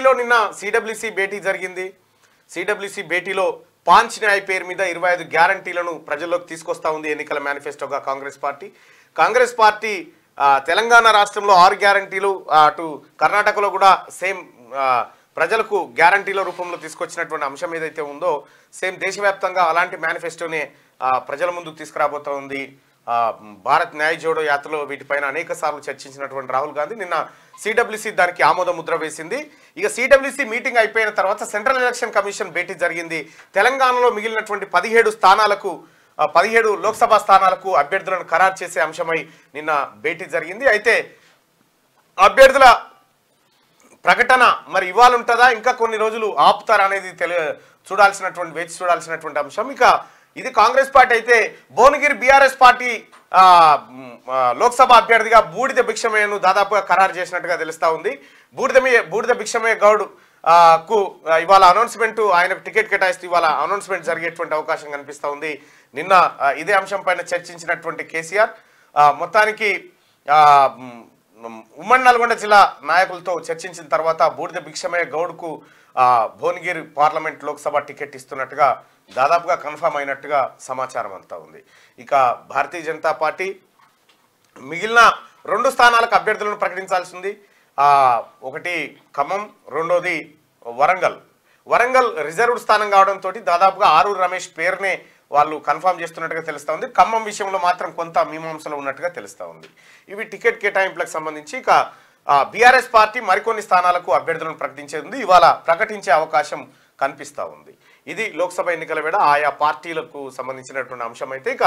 ఢిల్లీలో నిన్న సిడబ్ల్యూసి భేటీ జరిగింది. సిడబ్ల్యూసి భేటీలో పాంచ్ న్యాయ్ పేరు మీద 25 గ్యారంటీలను ప్రజల్లోకి తీసుకొస్తా ఉంది ఎన్నికల మేనిఫెస్టోగా కాంగ్రెస్ పార్టీ తెలంగాణ రాష్ట్రంలో 6 గ్యారంటీలు, అటు కర్ణాటకలో కూడా సేమ్ ప్రజలకు గ్యారంటీల రూపంలో తీసుకొచ్చినటువంటి అంశం ఏదైతే ఉందో సేమ్ దేశవ్యాప్తంగా అలాంటి మేనిఫెస్టోనే ప్రజల ముందుకు తీసుకురాబోతా ఉంది. భారత్ న్యాయ్ జోడో యాత్రలో వీటిపైన అనేక సార్లు చర్చించినటువంటి రాహుల్ గాంధీ నిన్న సిడబ్ల్యూసి దానికి ఆమోద ముద్ర వేసింది. ఇక సిడబ్ల్యూసి మీటింగ్ అయిపోయిన తర్వాత సెంట్రల్ ఎలక్షన్ కమిషన్ భేటీ జరిగింది. తెలంగాణలో మిగిలినటువంటి 17 లోక్సభ స్థానాలకు అభ్యర్థులను ఖరారు చేసే అంశమై నిన్న భేటీ జరిగింది. అయితే అభ్యర్థుల ప్రకటన మరి ఇవాళ ఉంటుందా, ఇంకా కొన్ని రోజులు ఆపుతారా అనేది వేచి చూడాల్సినటువంటి అంశం. ఇక ఇది కాంగ్రెస్ పార్టీ అయితే భువనగిరి బీఆర్ఎస్ పార్టీ లోక్సభ అభ్యర్థిగా బూడిద భిక్షమయ్యను దాదాపుగా ఖరారు చేసినట్టుగా తెలుస్తా ఉంది. బూడిద భిక్షమయ్య గౌడ్ కు ఇవాళ అనౌన్స్మెంట్, ఆయనకు టికెట్ కేటాయిస్తూ ఇవాళ అనౌన్స్మెంట్ జరిగేటువంటి అవకాశం కనిపిస్తూ ఉంది. నిన్న ఇదే అంశం పైన చర్చించినటువంటి కేసీఆర్ మొత్తానికి ఉమ్మడి నల్గొండ జిల్లా నాయకులతో చర్చించిన తర్వాత బూడిద భిక్షమయ్య గౌడ్కు భువనగిరి పార్లమెంట్ లోక్సభ టికెట్ ఇస్తున్నట్టుగా దాదాపుగా కన్ఫర్మ్ అయినట్టుగా సమాచారం అంతా ఉంది. ఇక భారతీయ జనతా పార్టీ మిగిలిన 2 స్థానాలకు అభ్యర్థులను ప్రకటించాల్సి ఉంది. ఒకటి ఖమ్మం, రెండోది వరంగల్ రిజర్వ్డ్ స్థానం కావడంతో దాదాపుగా ఆరూరు రమేష్ పేరునే వాళ్ళు కన్ఫర్మ్ చేస్తున్నట్టుగా తెలుస్తూ ఉంది. ఖమ్మం విషయంలో మాత్రం కొంత మీమాంసలో ఉన్నట్టుగా తెలుస్తూ ఉంది. ఇవి టికెట్ కేటాయింపులకు సంబంధించి. ఇక బీఆర్ఎస్ పార్టీ మరికొన్ని స్థానాలకు అభ్యర్థులను ప్రకటించేది ఉంది. ఇవాళ ప్రకటించే అవకాశం కనిపిస్తూ ఉంది. ఇది లోక్సభ ఎన్నికల వేళ ఆయా పార్టీలకు సంబంధించినటువంటి అంశం. అయితే ఇక